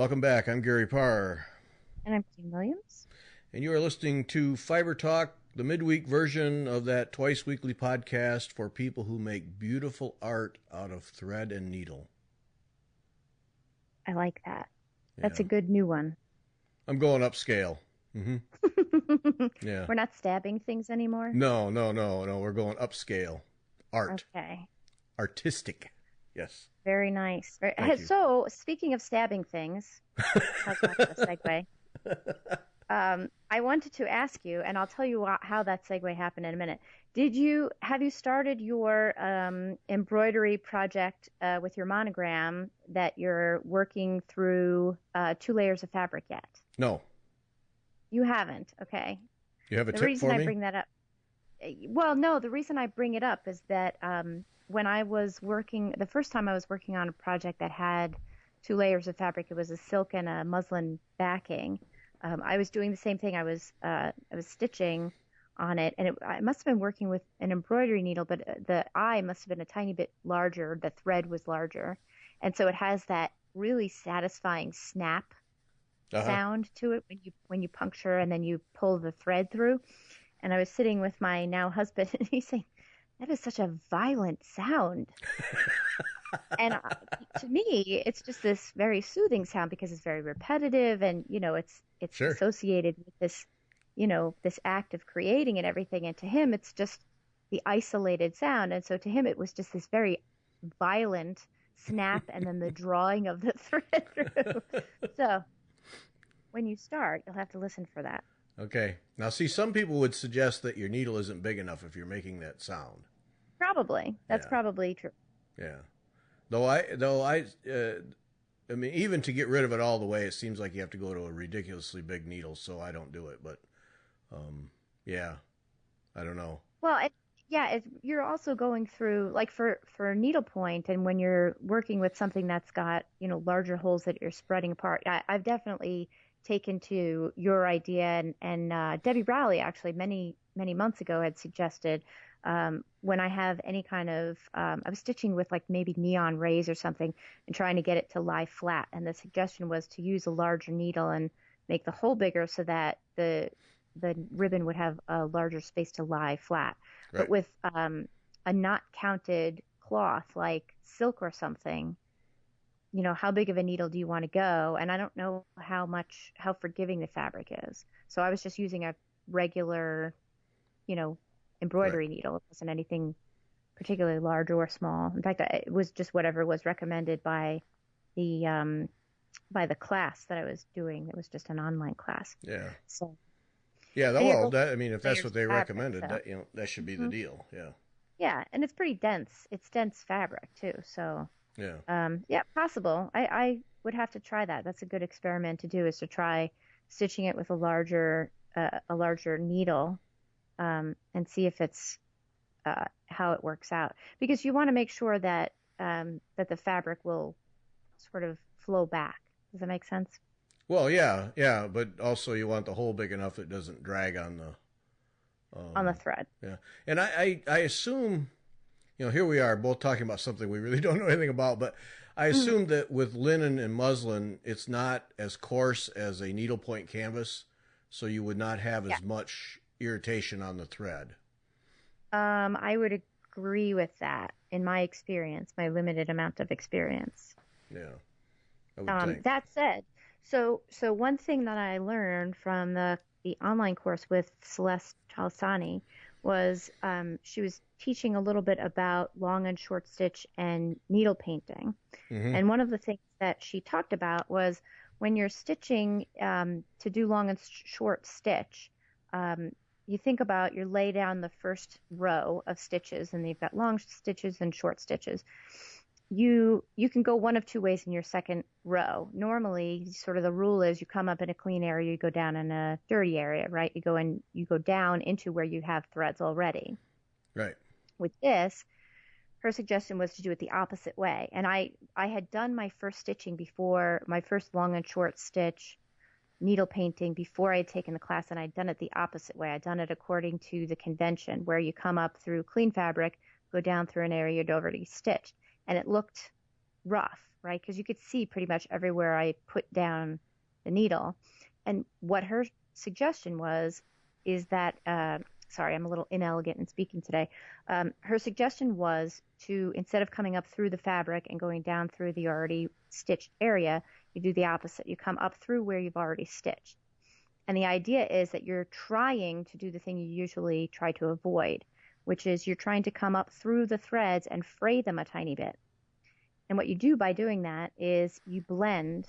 Welcome back. I'm Gary Parr. And I'm Kim Williams. And you are listening to Fiber Talk, the midweek version of that twice weekly podcast for people who make beautiful art out of thread and needle. I like that. Yeah. That's a good new one. I'm going upscale. Mm-hmm. Yeah. We're not stabbing things anymore? No. We're going upscale. Art. Okay. Artistic. Yes. Very nice. Thank you. So, speaking of stabbing things, how's that for a segue? I wanted to ask you, and I'll tell you how that segue happened in a minute. Have you started your embroidery project with your monogram that you're working through 2 layers of fabric yet? No. You haven't. Okay. You have a The tip reason for I me? bring that up, well, no, the reason I bring it up is that when I was working, the first time I was working on a project that had 2 layers of fabric, it was a silk and a muslin backing. I was doing the same thing. I was stitching on it, and I must have been working with an embroidery needle, but the eye must have been a tiny bit larger. The thread was larger, and so it has that really satisfying snap sound to it when you puncture and then you pull the thread through. And I was sitting with my now husband, and he's saying, "That is such a violent sound." And to me, it's just this very soothing sound because it's very repetitive, and it's Sure. associated with this, this act of creating and everything. And to him, it's just the isolated sound. And so to him, it was just this very violent snap, and then the drawing of the thread through. So when you start, you'll have to listen for that. Okay. Now, see, some people would suggest that your needle isn't big enough if you're making that sound. Probably. That's probably true. Yeah. I mean, even to get rid of it all the way, it seems like you have to go to a ridiculously big needle, so I don't do it. But, yeah, I don't know. Well, you're also going through, like for needlepoint, and when you're working with something that's got, larger holes that you're spreading apart. I've definitely taken to your idea, and Debbie Rowley actually many months ago had suggested when I have any kind of I was stitching with like maybe neon rays or something and trying to get it to lie flat, and the suggestion was to use a larger needle and make the hole bigger so that the ribbon would have a larger space to lie flat. Right. But with a not counted cloth like silk or something, how big of a needle do you want to go? And I don't know how forgiving the fabric is. So I was just using a regular, embroidery needle. It wasn't anything particularly large or small. In fact, it was just whatever was recommended by the class that I was doing. It was just an online class. Yeah. So. Yeah. If that's what they recommended, that should be the deal. Yeah. Yeah, and it's pretty dense. It's dense fabric too. So. Yeah. Possible. I would have to try that. That's a good experiment to do, is to try stitching it with a larger needle, and see if it's how it works out. Because you want to make sure that that the fabric will sort of flow back. Does that make sense? Well, yeah, but also you want the hole big enough that it doesn't drag on the thread. Yeah, and I assume. Here we are both talking about something we really don't know anything about, but I assume that with linen and muslin, it's not as coarse as a needlepoint canvas, so you would not have as much irritation on the thread. I would agree with that in my experience, my limited amount of experience. Yeah, I would think. That said, so one thing that I learned from the online course with Celeste Chalsani was she was teaching a little bit about long and short stitch and needle painting. Mm-hmm. And one of the things that she talked about was when you're stitching to do long and short stitch, you think about you lay down the first row of stitches, and you've got long stitches and short stitches. You can go one of 2 ways in your second row. Normally, sort of the rule is you come up in a clean area, you go down in a dirty area, right? You go down into where you have threads already. Right. With this, her suggestion was to do it the opposite way. And I had done my first stitching before, my first long and short stitch needle painting before I had taken the class, and I'd done it the opposite way. I'd done it according to the convention, where you come up through clean fabric, go down through an area you'd already stitched. And it looked rough, right? Because you could see pretty much everywhere I put down the needle. And what her suggestion was is that, sorry, I'm a little inelegant in speaking today. Her suggestion was to, instead of coming up through the fabric and going down through the already stitched area, you do the opposite. You come up through where you've already stitched. And the idea is that you're trying to do the thing you usually try to avoid, which is you're trying to come up through the threads and fray them a tiny bit. And what you do by doing that is you blend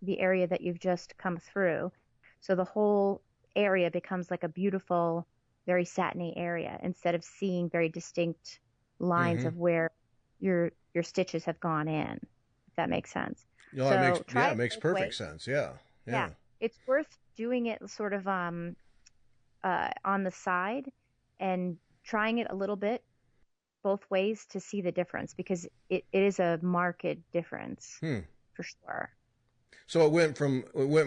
the area that you've just come through. So the whole area becomes like a beautiful, very satiny area instead of seeing very distinct lines of where your stitches have gone in, if that makes sense. No, So it makes perfect sense. Yeah. yeah, it's worth doing it sort of on the side and trying it a little bit both ways to see the difference, because it is a marked difference for sure. So it went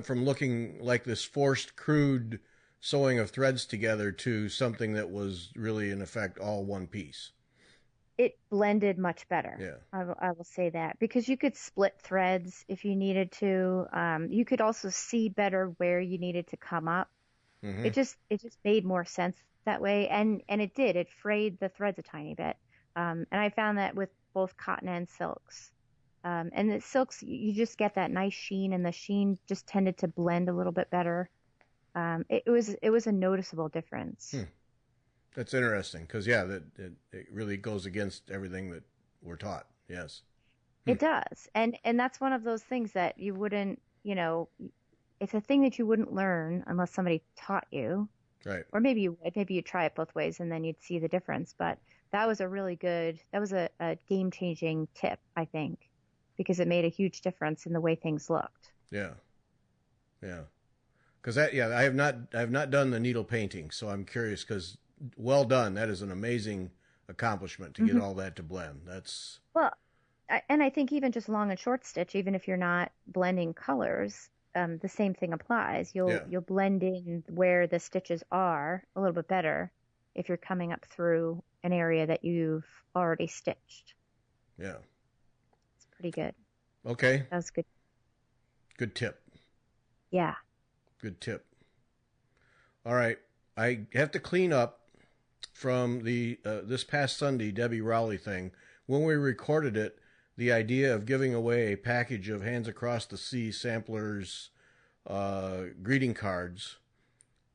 from looking like this forced, crude sewing of threads together to something that was really, in effect, all one piece. It blended much better. Yeah. I will say that, because you could split threads if you needed to. You could also see better where you needed to come up. It just made more sense that way, and it did. It frayed the threads a tiny bit, and I found that with both cotton and silks. And the silks, you just get that nice sheen, and the sheen just tended to blend a little bit better. It was a noticeable difference. That's interesting, because it really goes against everything that we're taught. Yes, it does, and that's one of those things that you wouldn't, it's a thing that you wouldn't learn unless somebody taught you. Right. Or maybe you would. Maybe you'd try it both ways, and then you'd see the difference. But that was a game-changing tip, I think, because it made a huge difference in the way things looked. Yeah. Because I have not done the needle painting, so I'm curious. Because well done, that is an amazing accomplishment to get all that to blend. That's and I think even just long and short stitch, even if you're not blending colors, the same thing applies. You'll blend in where the stitches are a little bit better if you're coming up through an area that you've already stitched. Yeah. It's pretty good. Okay. That was good. Good tip. Yeah. Good tip. All right. I have to clean up from the this past Sunday Debbie Rowley thing. When we recorded it, the idea of giving away a package of Hands Across the Sea samplers greeting cards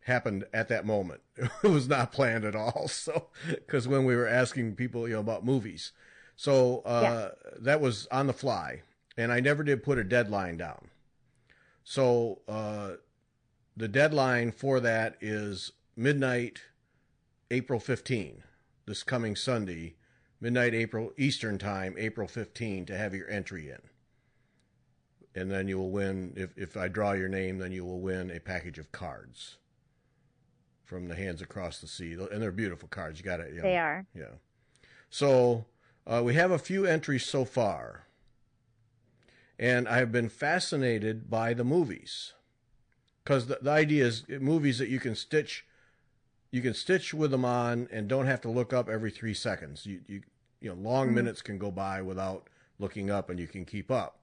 happened at that moment. It was not planned at all. So, because when we were asking people, about movies, so that was on the fly, and I never did put a deadline down. So the deadline for that is midnight, April 15, this coming Sunday, midnight April Eastern time, April 15, to have your entry in. And then you will win, if I draw your name, then you will win a package of cards from the Hands Across the Sea. And they're beautiful cards. You got it. They are. Yeah. So we have a few entries so far. And I've been fascinated by the movies. Because the idea is movies that you can stitch with them on and don't have to look up every 3 seconds. Long minutes can go by without looking up, and you can keep up.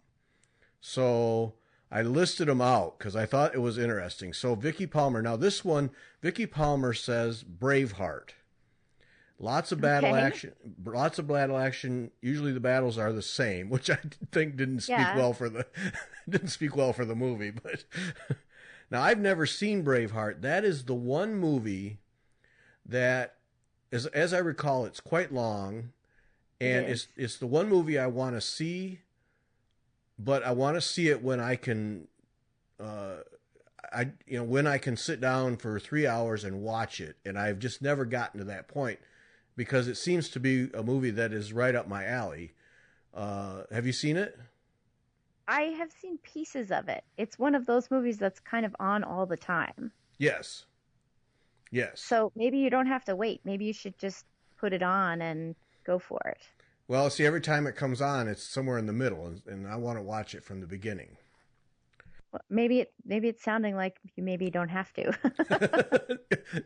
So I listed them out because I thought it was interesting. So Vicky Palmer. Now this one, Vicky Palmer says Braveheart. Lots of battle action. Usually the battles are the same, which I think didn't speak well for the movie. But now I've never seen Braveheart. That is the one movie that, as I recall, it's quite long, and it's the one movie I want to see. But I want to see it when I can, when I can sit down for 3 hours and watch it. And I've just never gotten to that point because it seems to be a movie that is right up my alley. Have you seen it? I have seen pieces of it. It's one of those movies that's kind of on all the time. Yes. So maybe you don't have to wait. Maybe you should just put it on and go for it. Well, see, every time it comes on, it's somewhere in the middle, and I want to watch it from the beginning. Well, maybe it's sounding like you maybe don't have to.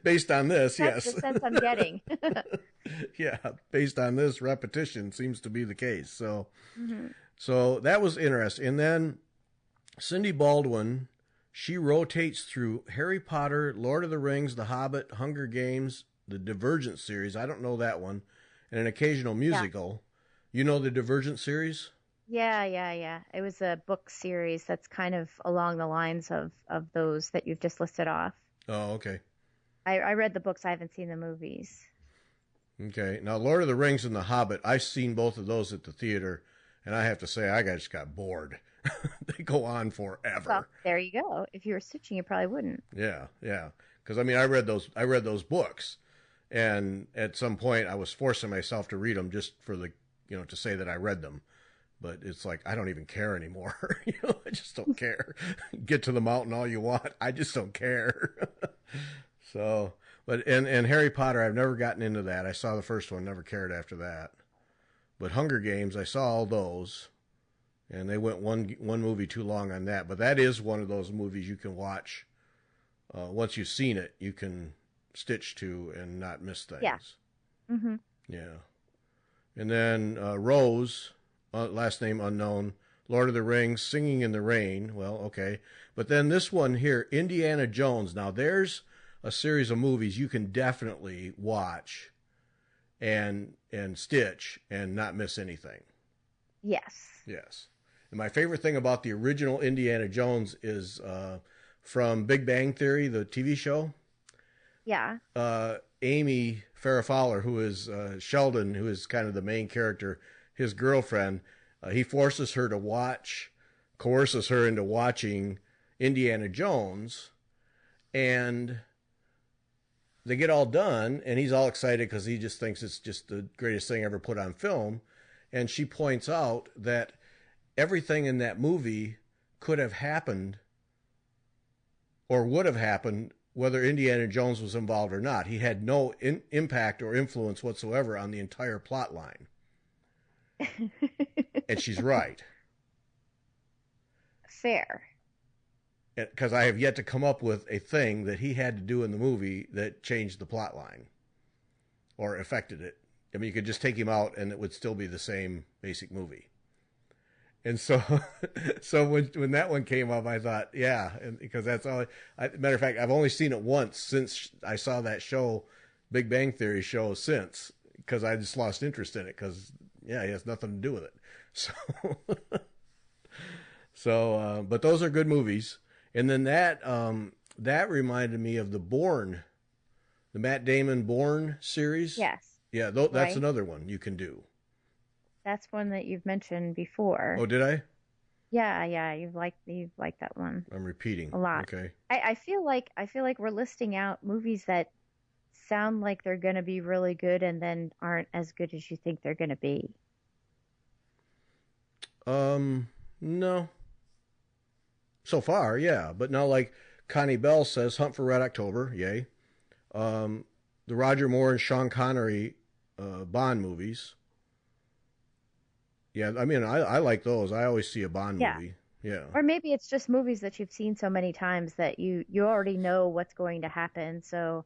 Based on this, That's yes. the sense I'm getting. Yeah, based on this, repetition seems to be the case. So, So that was interesting. And then Cindy Baldwin, she rotates through Harry Potter, Lord of the Rings, The Hobbit, Hunger Games, the Divergent series. I don't know that one. And an occasional musical. Yeah. You know the Divergent series? Yeah. It was a book series that's kind of along the lines of those that you've just listed off. Oh, okay. I read the books. I haven't seen the movies. Okay. Now, Lord of the Rings and The Hobbit, I've seen both of those at the theater, and I have to say, I just got bored. They go on forever. Well, there you go. If you were stitching, you probably wouldn't. Yeah. Because I mean, I read those books, and at some point, I was forcing myself to read them just for to say that I read them. But it's like I don't even care anymore. I just don't care. Get to the mountain all you want. I just don't care. So, but and Harry Potter, I've never gotten into that. I saw the first one, never cared after that. But Hunger Games, I saw all those. And they went one movie too long on that. But that is one of those movies you can watch. Once you've seen it, you can stitch to and not miss things. Yeah. Mm-hmm. Yeah. And then Rose, last name unknown, Lord of the Rings, Singing in the Rain. Well, okay. But then this one here, Indiana Jones. Now, there's a series of movies you can definitely watch and stitch and not miss anything. Yes. And my favorite thing about the original Indiana Jones is from Big Bang Theory, the TV show. Yeah. Amy Farrah Fowler, who is Sheldon, who is kind of the main character, his girlfriend, he coerces her into watching Indiana Jones, and they get all done, and he's all excited because he just thinks it's just the greatest thing ever put on film. And she points out that everything in that movie could have happened or would have happened whether Indiana Jones was involved or not. He had no impact or influence whatsoever on the entire plot line. And she's right. Fair. Because I have yet to come up with a thing that he had to do in the movie that changed the plot line or affected it. I mean, you could just take him out and it would still be the same basic movie. And so when that one came up, I thought, yeah, and because that's all. Matter of fact, I've only seen it once since I saw that show, Big Bang Theory show, since, because I just lost interest in it because, yeah, he has nothing to do with it. But those are good movies. And then that reminded me of the Matt Damon Bourne series. Yes. Yeah, that's another one you can do. That's one that you've mentioned before. Oh, did I? Yeah. You've liked that one. I'm repeating a lot. Okay. I feel like we're listing out movies that sound like they're going to be really good and then aren't as good as you think they're going to be. No. So far, yeah, but now like Connie Bell says, Hunt for Red October, yay. The Roger Moore and Sean Connery Bond movies. Yeah, I mean, I like those. I always see a Bond movie. Yeah. Or maybe it's just movies that you've seen so many times that you already know what's going to happen, so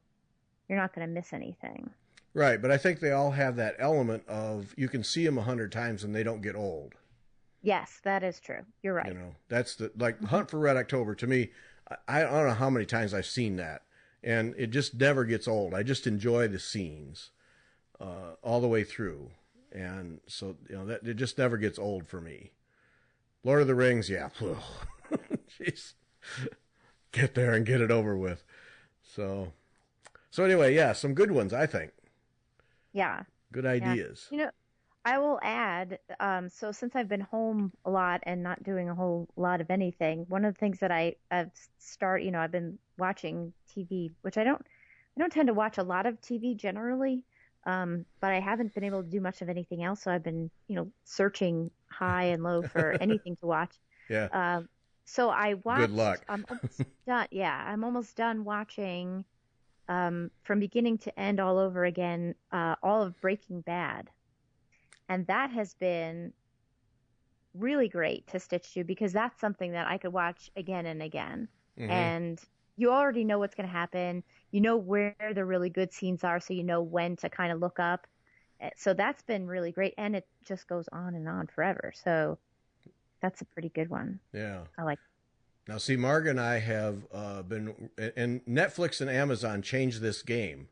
you're not going to miss anything. Right, but I think they all have that element of you can see them 100 times and they don't get old. Yes, that is true. You're right. That's Hunt for Red October to me. I don't know how many times I've seen that, and it just never gets old. I just enjoy the scenes all the way through. And so, that it just never gets old for me. Lord of the Rings, yeah. Jeez. Get there and get it over with. So anyway, yeah, some good ones, I think. Yeah. Good ideas. Yeah. I will add, so since I've been home a lot and not doing a whole lot of anything, one of the things that I've been watching TV, which I don't tend to watch a lot of TV generally. But I haven't been able to do much of anything else. So I've been, searching high and low for anything to watch. Yeah. So I watched. Good luck. I'm almost done. Yeah, I'm almost done watching, from beginning to end all over again, all of Breaking Bad, and that has been really great to stitch to because that's something that I could watch again and again, and you already know what's going to happen. You know where the really good scenes are, so you know when to kind of look up. So that's been really great, and it just goes on and on forever. So That's a pretty good one. Yeah. I like. Now, see, Marga and I have been, and Netflix and Amazon changed this game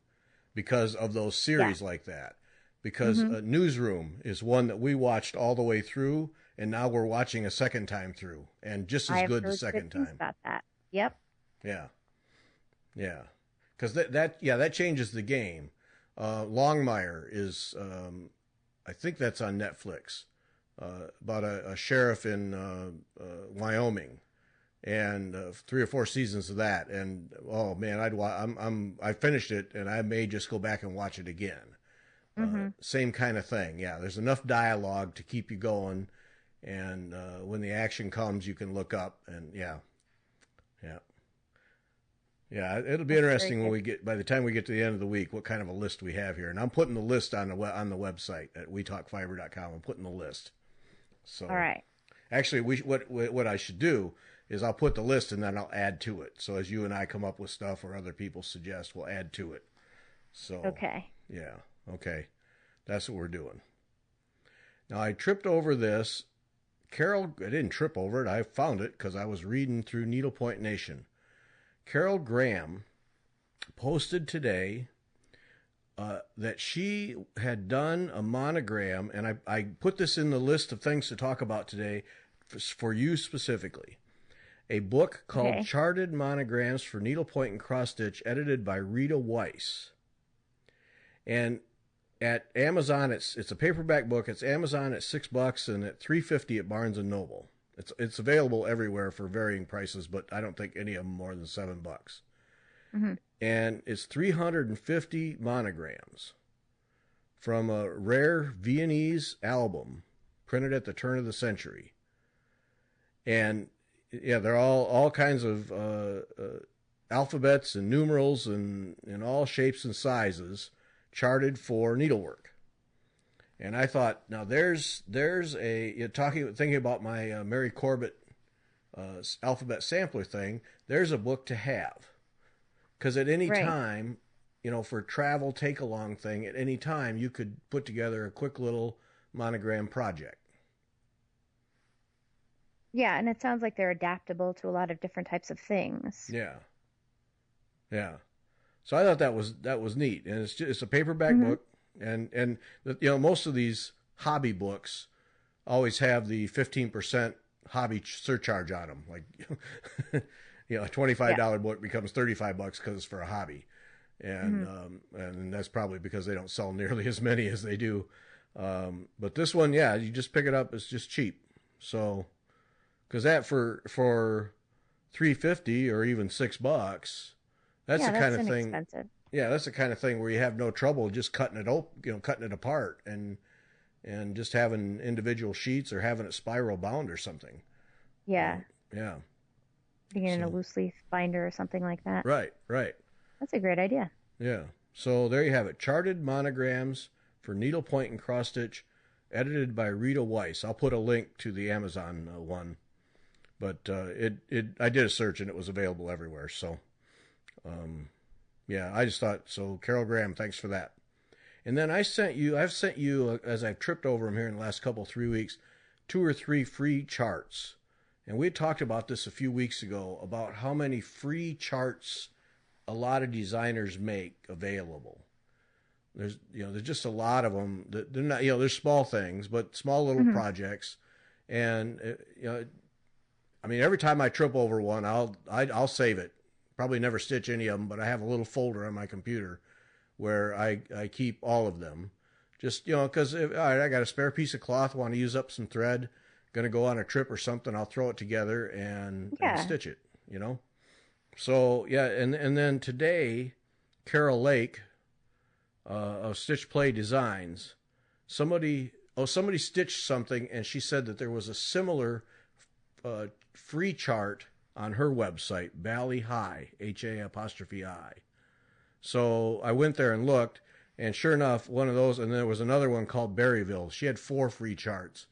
because of those series like that. Because Newsroom is one that we watched all the way through, and now we're watching a second time through, and just as good the second time. About that. Yep. Yeah. Yeah. Because that changes the game. Longmire is, I think that's on Netflix, about a sheriff in Wyoming, and 3 or 4 seasons of that. And oh man, I finished it, and I may just go back and watch it again. Same kind of thing. Yeah, there's enough dialogue to keep you going, and when the action comes, you can look up, and yeah. It'll be interesting when by the time we get to the end of the week, what kind of a list we have here. And I'm putting the list on the website at wetalkfiber.com. I'm putting the list. So, all right. Actually, what I should do is I'll put the list and then I'll add to it. So as you and I come up with stuff or other people suggest, we'll add to it. So okay. Yeah. Okay. That's what we're doing. Now, I tripped over this. Carol, I didn't trip over it. I found it because I was reading through Needlepoint Nation. Carol Graham posted today that she had done a monogram, and I put this in the list of things to talk about today for you specifically. A book called Charted Monograms for Needlepoint and Cross Stitch, edited by Rita Weiss. And at Amazon, it's a paperback book. It's Amazon at $6 and at $3.50 at Barnes and Noble. It's available everywhere for varying prices, but I don't think any of them more than $7. And it's 350 monograms from a rare Viennese album printed at the turn of the century. And yeah, they're all kinds of alphabets and numerals and in all shapes and sizes, charted for needlework. And I thought, now there's thinking about my Mary Corbett alphabet sampler thing. There's a book to have, because at any time, for travel take along thing, at any time you could put together a quick little monogram project. Yeah, and it sounds like they're adaptable to a lot of different types of things. Yeah. So I thought that was neat, and it's a paperback book. And most of these hobby books always have the 15% hobby surcharge on them. Like, a $25 book becomes $35 because it's for a hobby. And and that's probably because they don't sell nearly as many as they do. But this one, you just pick it up. It's just cheap. So, because that for $3.50 or even $6, that's the kind of thing. Expensive. Yeah, that's the kind of thing where you have no trouble just cutting it apart and just having individual sheets or having it spiral bound or something. Yeah. Yeah. Being in a loose leaf binder or something like that. Right. That's a great idea. Yeah. So there you have it. Charted monograms for needlepoint and cross stitch, edited by Rita Weiss. I'll put a link to the Amazon one, but I did a search and it was available everywhere. So, I just thought, so Carol Graham, thanks for that. And then I've sent you, as I've tripped over them here in the last 3 weeks, 2 or 3 free charts. And we had talked about this a few weeks ago, about how many free charts a lot of designers make available. There's just a lot of them that they're not, they're small things, but small little projects. And, every time I trip over one, I'll save it. Probably never stitch any of them, but I have a little folder on my computer where I keep all of them. Just, because I got a spare piece of cloth, want to use up some thread, going to go on a trip or something, I'll throw it together and stitch it, So, and then today, Carol Lake of Stitch Play Designs, somebody stitched something, and she said that there was a similar free chart on her website, Bally High, HA''I. So I went there and looked, and sure enough, one of those, and there was another one called Berryville. She had 4 free charts,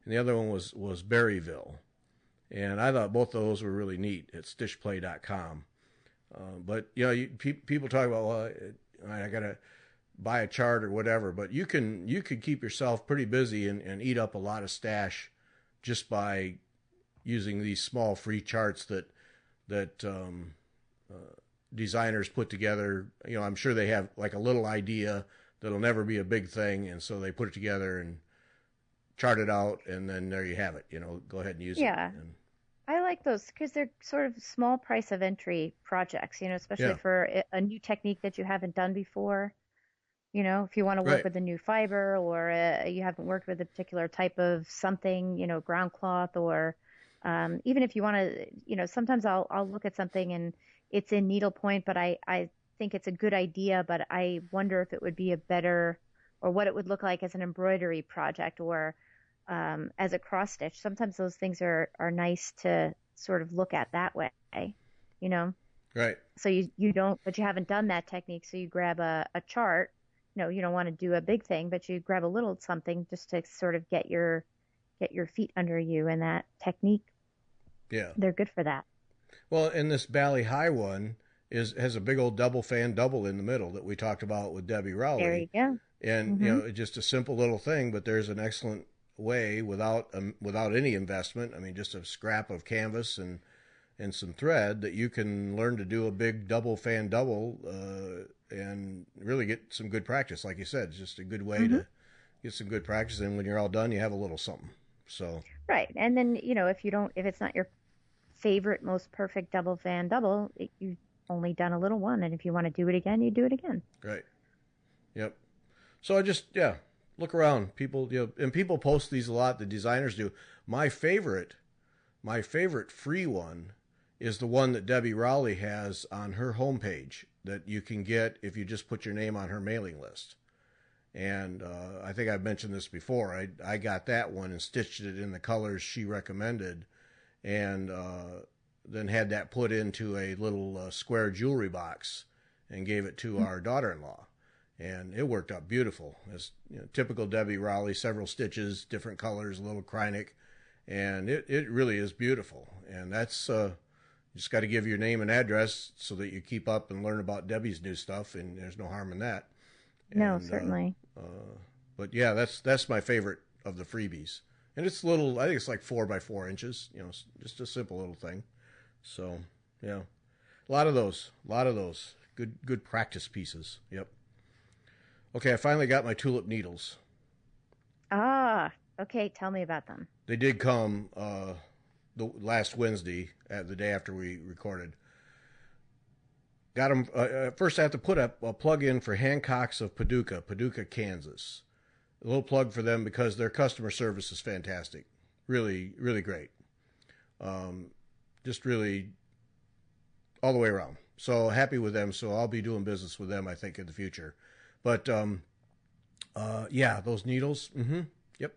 and the other one was Berryville. And I thought both of those were really neat at stitchplay.com. But, people talk about, well, I got to buy a chart or whatever, but you could keep yourself pretty busy and eat up a lot of stash just by using these small free charts that designers put together. You know, I'm sure they have like a little idea that'll never be a big thing, and so they put it together and chart it out, and then there you have it. You know, go ahead and use it. Yeah. And, I like those because they're sort of small price of entry projects, you know, especially for a new technique that you haven't done before. You know, if you want to work right. with a new fiber or you haven't worked with a particular type of something, you know, ground cloth, or even if you want to, you know, sometimes I'll look at something and it's in needlepoint, but I think it's a good idea, but I wonder if it would be a better, or what it would look like as an embroidery project, or as a cross stitch. Sometimes those things are nice to sort of look at that way, you know? Right. So you don't, but you haven't done that technique. So you grab a chart. No, you don't want to do a big thing, but you grab a little something just to sort of get your feet under you in that technique. Yeah. They're good for that. Well, and this Bally High one has a big old double fan double in the middle that we talked about with Debbie Rowley. There you go. And Mm-hmm. you know, it's just a simple little thing, but there's an excellent way without any investment. I mean, just a scrap of canvas and some thread that you can learn to do a big double fan double and really get some good practice. Like you said, it's just a good way to get some good practice. And when you're all done, you have a little something. So Right. And then, you know, if it's not your favorite, most perfect double fan double, you've only done a little one. And if you want to do it again, you do it again. right. Yep. So I just, yeah, look around. People, you know, and people post these a lot. The designers do. My favorite free one is the one that Debbie Rowley has on her homepage that you can get if you just put your name on her mailing list. And I think I've mentioned this before. I got that one and stitched it in the colors she recommended, and then had that put into a little square jewelry box and gave it to our daughter-in-law. And it worked out beautiful. It's, you know, typical Debbie Rowley, several stitches, different colors, a little Kreinik, and it really is beautiful. And that's you just got to give your name and address so that you keep up and learn about Debbie's new stuff, and there's no harm in that. No, And, certainly. But yeah, that's my favorite of the freebies, and it's little. I think it's like 4 by 4 inches. You know, just a simple little thing. So yeah, a lot of those. Good practice pieces. Yep. Okay, I finally got my Tulip needles. Ah, okay. Tell me about them. They did come the last Wednesday, the day after we recorded. Got them. First, I have to put a plug in for Hancock's of Paducah, Kansas. A little plug for them because their customer service is fantastic. Really, really great. Just really all the way around. So happy with them. So I'll be doing business with them, I think, in the future. But yeah, those needles. Yep,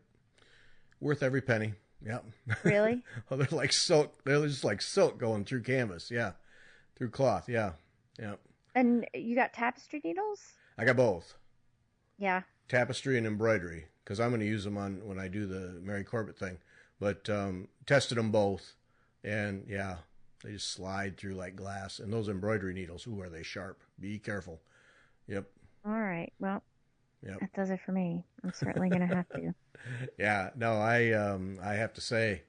worth every penny. Yep. Really? Oh, they're like silk. They're just like silk going through canvas. Yeah, through cloth. Yeah. Yeah. And you got tapestry needles? I got both. Yeah. Tapestry and embroidery, because I'm going to use them on when I do the Mary Corbett thing. But tested them both, and yeah, they just slide through like glass. And those embroidery needles, ooh, are they sharp? Be careful. Yep. All right. Well, yep. That does it for me. I'm certainly going to have to. Yeah. No, I have to say,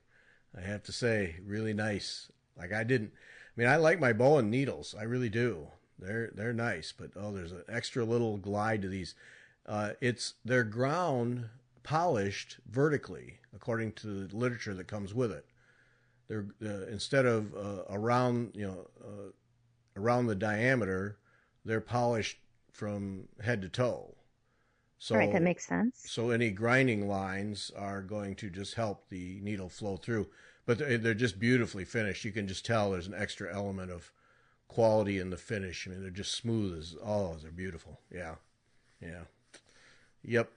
really nice. Like I mean, I like my Bowen needles. I really do. They're nice, but there's an extra little glide to these. They're ground polished vertically, according to the literature that comes with it. They're instead of around the diameter, they're polished from head to toe. So All right, that makes sense. So any grinding lines are going to just help the needle flow through. But they're just beautifully finished. You can just tell there's an extra element of quality in the finish. I mean, they're just smooth they're beautiful. Yeah. Yeah. Yep.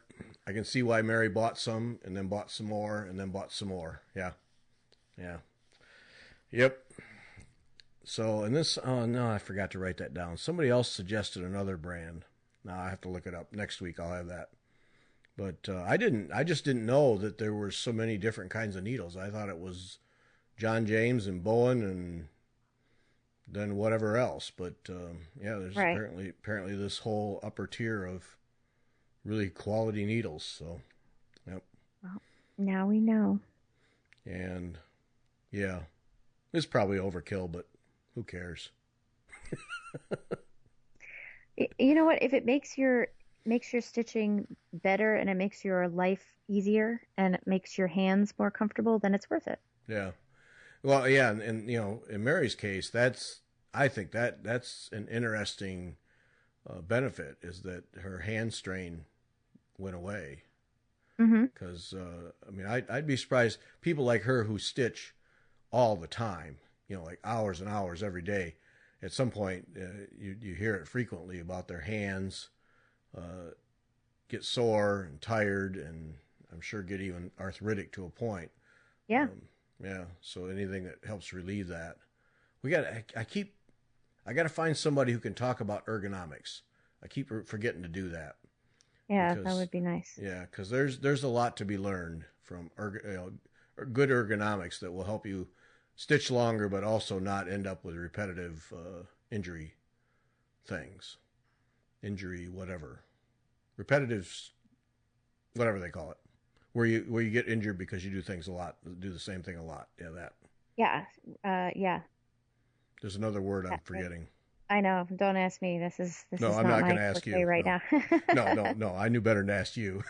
I can see why Mary bought some and then bought some more and then bought some more. Yeah. Yeah. Yep. So, and this, oh no, I forgot to write that down. Somebody else suggested another brand. Now I have to look it up. Next week I'll have that. But I just didn't know that there were so many different kinds of needles. I thought it was John James and Bowen and then whatever else. But yeah, there's apparently this whole upper tier of really quality needles. So, yep. Well, now we know. And yeah, it's probably overkill, but who cares? You know what? If it makes your stitching better and it makes your life easier and it makes your hands more comfortable, then it's worth it. Yeah. Well, yeah, and in Mary's case, I think that's an interesting benefit is that her hand strain went away. Mm-hmm. Because I mean, I'd be surprised people like her who stitch all the time, like hours and hours every day. At some point, you hear it frequently about their hands get sore and tired, and I'm sure get even arthritic to a point. Yeah. Yeah. So anything that helps relieve that, I got to find somebody who can talk about ergonomics. I keep forgetting to do that. Yeah, that would be nice. Yeah, because there's a lot to be learned from good ergonomics that will help you stitch longer, but also not end up with repetitive injury things, repetitive, whatever they call it, where you get injured because you do the same thing a lot. Yeah, that. Yeah, yeah. There's another word I'm forgetting. I know. Don't ask me. This is no, I'm not going to ask you right now. No. I knew better than ask you.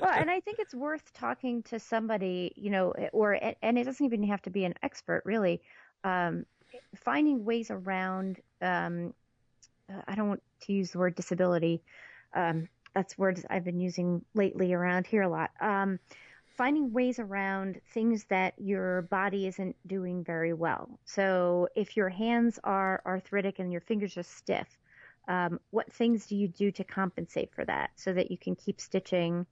Well, and I think it's worth talking to somebody, and it doesn't even have to be an expert, really. Finding ways around. I don't want to use the word disability. That's words I've been using lately around here a lot. Finding ways around things that your body isn't doing very well. So if your hands are arthritic and your fingers are stiff, what things do you do to compensate for that so that you can keep stitching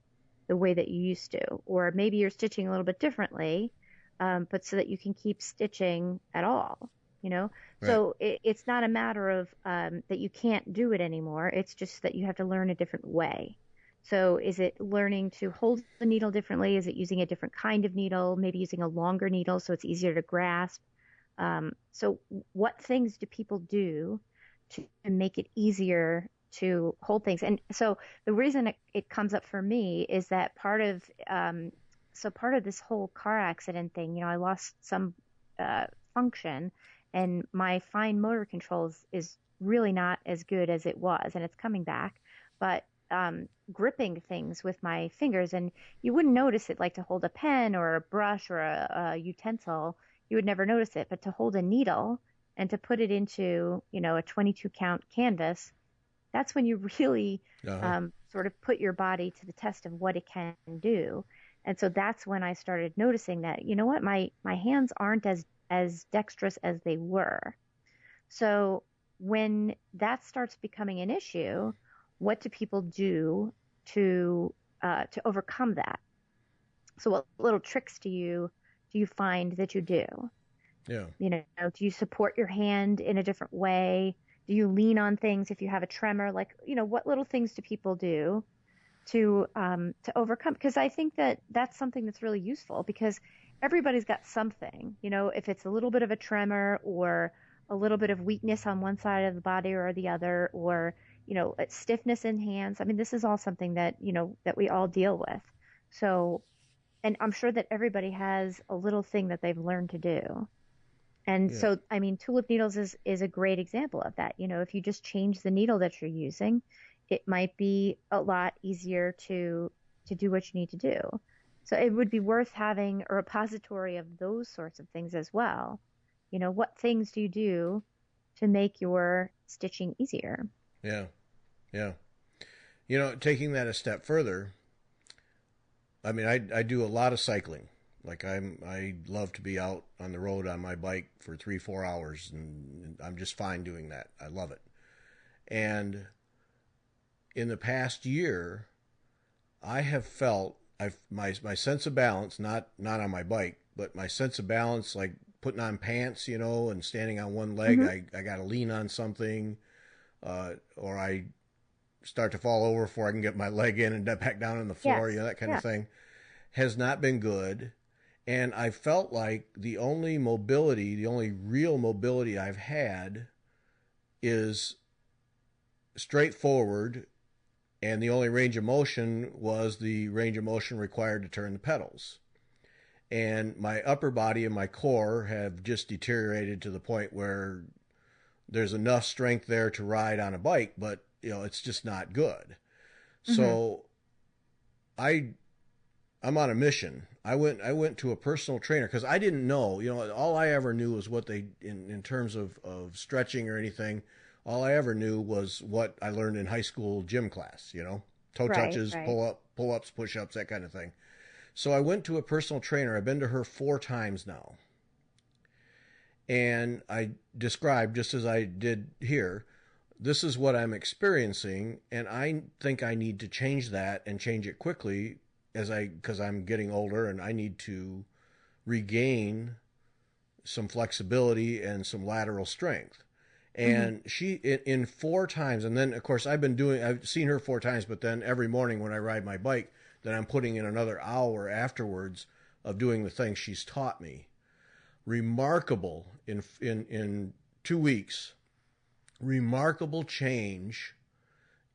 the way that you used to? Or maybe you're stitching a little bit differently, but so that you can keep stitching at all, Right. So it's not a matter of that you can't do it anymore. It's just that you have to learn a different way. So is it learning to hold the needle differently? Is it using a different kind of needle, maybe using a longer needle so it's easier to grasp? So what things do people do to make it easier to hold things? And so the reason it comes up for me is that part of this whole car accident thing, I lost some function, and my fine motor controls is really not as good as it was, and it's coming back. But gripping things with my fingers, and you wouldn't notice it, like to hold a pen or a brush or a utensil, you would never notice it. But to hold a needle and to put it into, a 22 count canvas, that's when you really sort of put your body to the test of what it can do. And so that's when I started noticing that, what, my hands aren't as dexterous as they were. So when that starts becoming an issue, what do people do to overcome that? So what little tricks do you find that you do? Yeah. Do you support your hand in a different way? Do you lean on things if you have a tremor? Like, what little things do people do to overcome? Because I think that's something that's really useful, because everybody's got something, if it's a little bit of a tremor or a little bit of weakness on one side of the body or the other, or stiffness in hands. I mean, this is all something that, that we all deal with. So, and I'm sure that everybody has a little thing that they've learned to do. And so, I mean, Tulip needles is a great example of that. If you just change the needle that you're using, it might be a lot easier to do what you need to do. So it would be worth having a repository of those sorts of things as well. What things do you do to make your stitching easier? Yeah. Yeah. Taking that a step further, I mean, I do a lot of cycling. Like I love to be out on the road on my bike for 3-4 hours, and I'm just fine doing that. I love it. And in the past year, I have felt my sense of balance, not on my bike, but my sense of balance, like putting on pants, and standing on one leg, I got to lean on something, or I start to fall over before I can get my leg in and back down on the floor, that kind of thing, has not been good. And I felt like the only real mobility I've had is straightforward, and the only range of motion was the range of motion required to turn the pedals. and my upper body and my core have just deteriorated to the point where there's enough strength there to ride on a bike, but it's just not good. So I'm on a mission. I went to a personal trainer because I didn't know, all I ever knew was what they, in terms of stretching or anything, all I ever knew was what I learned in high school gym class, toe touches, pull-ups, push-ups, that kind of thing. So I went to a personal trainer. I've been to her 4 times now. And I described, just as I did here, this is what I'm experiencing, and I think I need to change that and change it quickly because I'm getting older and I need to regain some flexibility and some lateral strength. And she, in 4 times, and then of course I've seen her 4 times, but then every morning when I ride my bike, then I'm putting in another hour afterwards of doing the things she's taught me. Remarkable in 2 weeks, remarkable change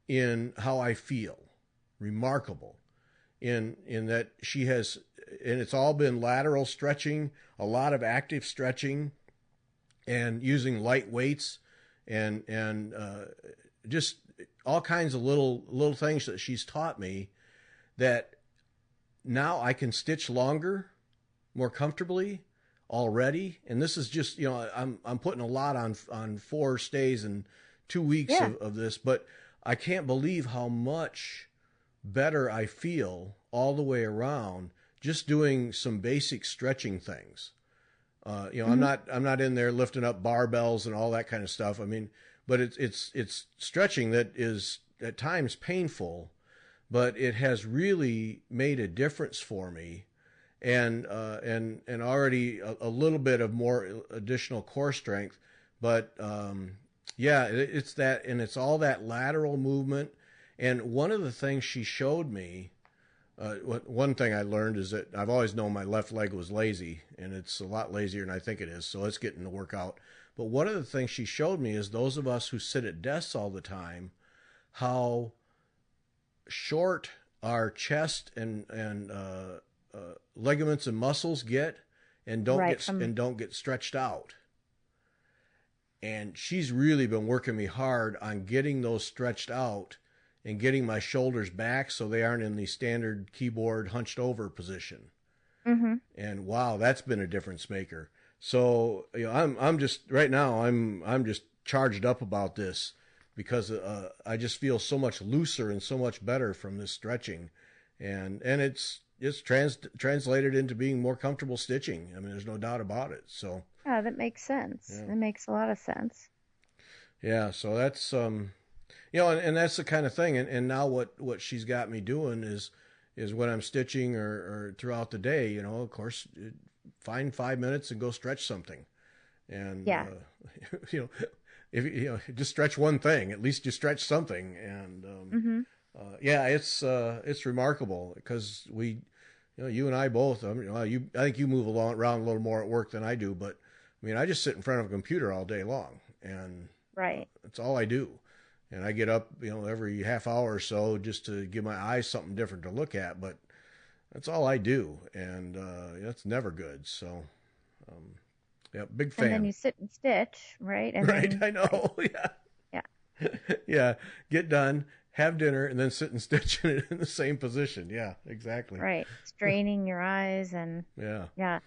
in how I feel. Remarkable in that she has, and it's all been lateral stretching, a lot of active stretching, and using light weights, and just all kinds of little things that she's taught me that now I can stitch longer, more comfortably already. And this is just, I'm putting a lot on 4 stays and 2 weeks of this, but I can't believe how much better I feel all the way around just doing some basic stretching things. I'm not in there lifting up barbells and all that kind of stuff. I mean, but it's stretching that is at times painful, but it has really made a difference for me, and already a little bit of more additional core strength. But it's that, and it's all that lateral movement. And one of the things she showed me, one thing I learned is that I've always known my left leg was lazy, and it's a lot lazier than I think it is, so it's getting to work out. But one of the things she showed me is those of us who sit at desks all the time, how short our chest and ligaments and muscles get, and don't get stretched out. And she's really been working me hard on getting those stretched out and getting my shoulders back so they aren't in the standard keyboard hunched over position. And wow, that's been a difference maker. So I'm just right now I'm just charged up about this because I just feel so much looser and so much better from this stretching, and it's translated into being more comfortable stitching. I mean, there's no doubt about it. So yeah, that makes sense. Yeah. That makes a lot of sense. Yeah, so that's and that's the kind of thing. And now what she's got me doing is when I'm stitching or throughout the day, of course, find 5 minutes and go stretch something. And if just stretch one thing, at least you stretch something. And it's remarkable because you and I both, I think you move around a little more at work than I do, but I mean, I just sit in front of a computer all day long, and that's all I do. And I get up, every half hour or so just to give my eyes something different to look at, but that's all I do. And that's never good. So, big fan. And then you sit and stitch, right? And then, I know. Yeah. Yeah. Get done, have dinner, and then sit and stitch in the same position. Yeah, exactly. Right. Straining your eyes and yeah.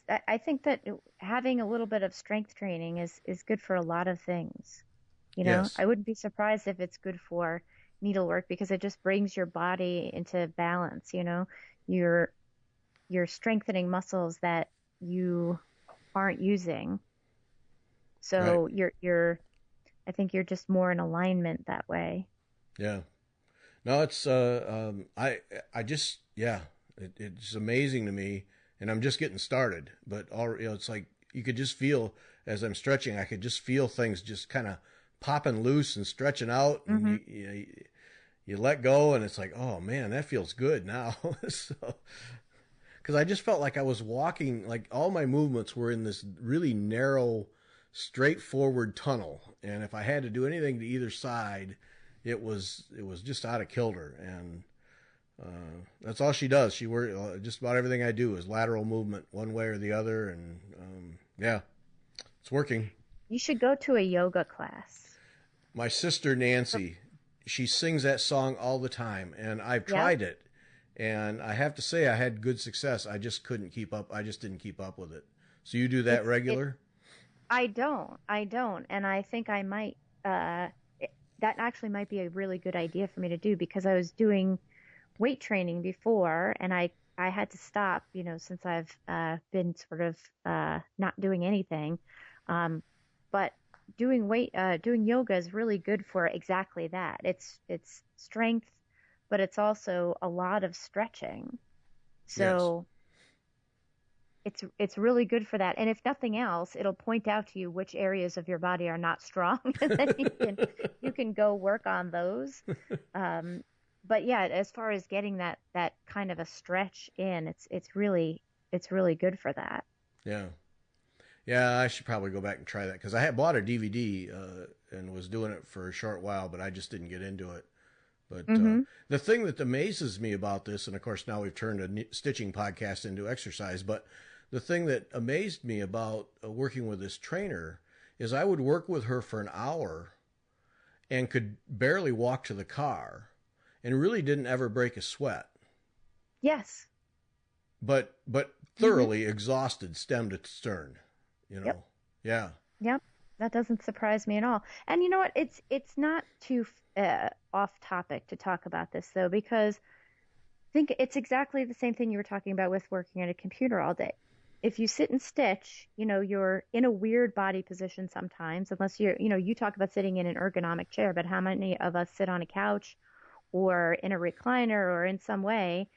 I think that having a little bit of strength training is good for a lot of things. Yes. I wouldn't be surprised if it's good for needlework because it just brings your body into balance. You're strengthening muscles that you aren't using. So I think you're just more in alignment that way. Yeah. No, it's I just it's amazing to me, and I'm just getting started. But it's like you could just feel as I'm stretching, I could just feel things just kind of popping loose and stretching out, and you let go, and it's like, oh man, that feels good now. So, because I just felt like I was walking, like all my movements were in this really narrow, straightforward tunnel, and if I had to do anything to either side, it was just out of kilter. And That's all she does. She works just about everything I do is lateral movement, one way or the other, and yeah, it's working. You should go to a yoga class. My sister Nancy, she sings that song all the time, and I've tried it, and I have to say I had good success. I just couldn't keep up. I just didn't keep up with it. So you do that regular? I don't, and I think I might. That actually might be a really good idea for me to do, because I was doing weight training before, and I had to stop, since I've been sort of not doing anything. But doing yoga is really good for exactly that. It's strength, but it's also a lot of stretching. So it's really good for that. And if nothing else, it'll point out to you which areas of your body are not strong, and then you can go work on those. But yeah, as far as getting that kind of a stretch in, it's really good for that. Yeah. Yeah, I should probably go back and try that, because I had bought a DVD and was doing it for a short while, but I just didn't get into it. But the thing that amazes me about this, and of course now we've turned a stitching podcast into exercise, but the thing that amazed me about working with this trainer is I would work with her for an hour and could barely walk to the car and really didn't ever break a sweat. Yes. But thoroughly exhausted, stem to stern, Yep. Yeah. Yep. That doesn't surprise me at all. And you know what? It's not too off topic to talk about this, though, because I think it's exactly the same thing you were talking about with working at a computer all day. If you sit and stitch, you're in a weird body position sometimes, unless you talk about sitting in an ergonomic chair, but how many of us sit on a couch or in a recliner or in some way,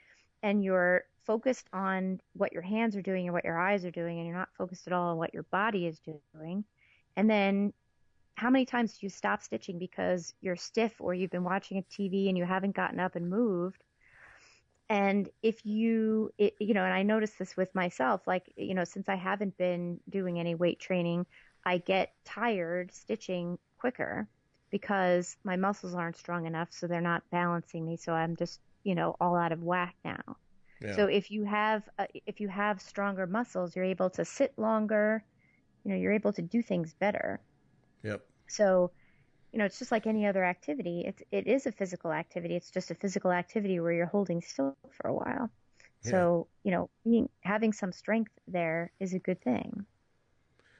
and you're focused on what your hands are doing and what your eyes are doing, and you're not focused at all on what your body is doing. And then how many times do you stop stitching because you're stiff, or you've been watching a TV and you haven't gotten up and moved? And if and I notice this with myself, like, since I haven't been doing any weight training, I get tired stitching quicker because my muscles aren't strong enough, so they're not balancing me. So I'm just, all out of whack now. Yeah. So if you have stronger muscles, you're able to sit longer, you're able to do things better. Yep. So, it's just like any other activity. It is a physical activity. It's just a physical activity where you're holding still for a while. Yeah. So, having some strength there is a good thing.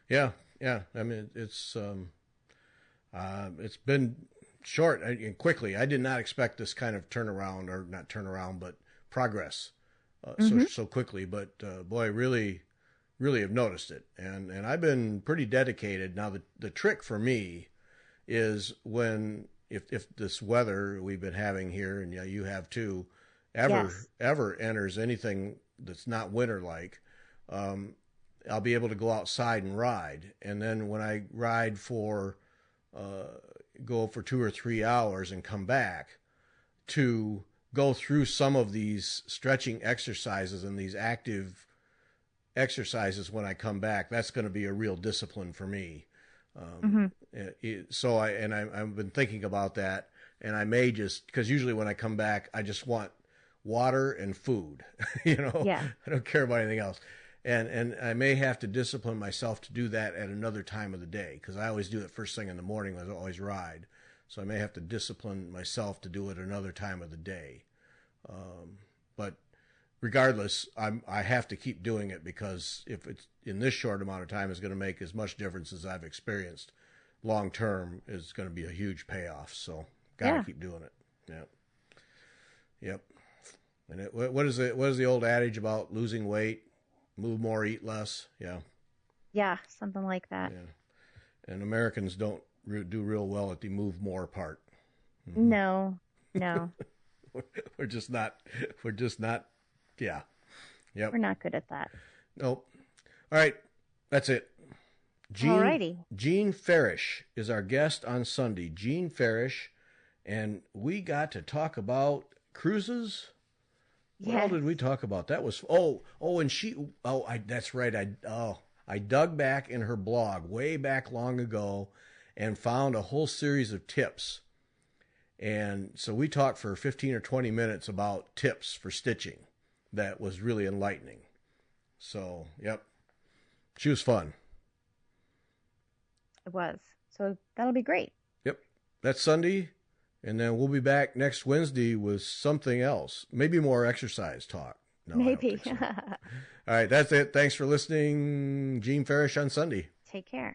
Yeah. Yeah. I mean, it's been short and quickly. I did not expect this kind of turnaround, or not turnaround, but progress so quickly. But boy, really have noticed it. And I've been pretty dedicated. Now, the trick for me is if this weather we've been having here, and you have too, ever enters anything that's not winter like, I'll be able to go outside and ride. And then when I ride go for 2 or 3 hours and come back, to go through some of these stretching exercises and these active exercises when I come back, that's going to be a real discipline for me. So I've been thinking about that, and I may just, because usually when I come back, I just want water and food, I don't care about anything else. And I may have to discipline myself to do that at another time of the day, because I always do it first thing in the morning when I always ride. So I may have to discipline myself to do it another time of the day. But regardless, I have to keep doing it, because if it's in this short amount of time is going to make as much difference as I've experienced long term, is going to be a huge payoff. So gotta keep doing it. Yeah. Yep. And what is the old adage about losing weight? Move more, eat less. Yeah. Yeah, something like that. Yeah. And Americans don't do real well at the move more part. Mm-hmm. No. We're just not. Yeah. Yep. We're not good at that. Nope. All right. That's it. Alrighty. Gene Farish is our guest on Sunday. Gene Farish. And we got to talk about cruises. What all did we talk about? That was that's right. I dug back in her blog way back long ago and found a whole series of tips. And so we talked for 15 or 20 minutes about tips for stitching. That was really enlightening. So, yep. She was fun. It was. So that'll be great. Yep. That's Sunday. And then we'll be back next Wednesday with something else. Maybe more exercise talk. No, Maybe. So. All right. That's it. Thanks for listening. Gene Farish on Sunday. Take care.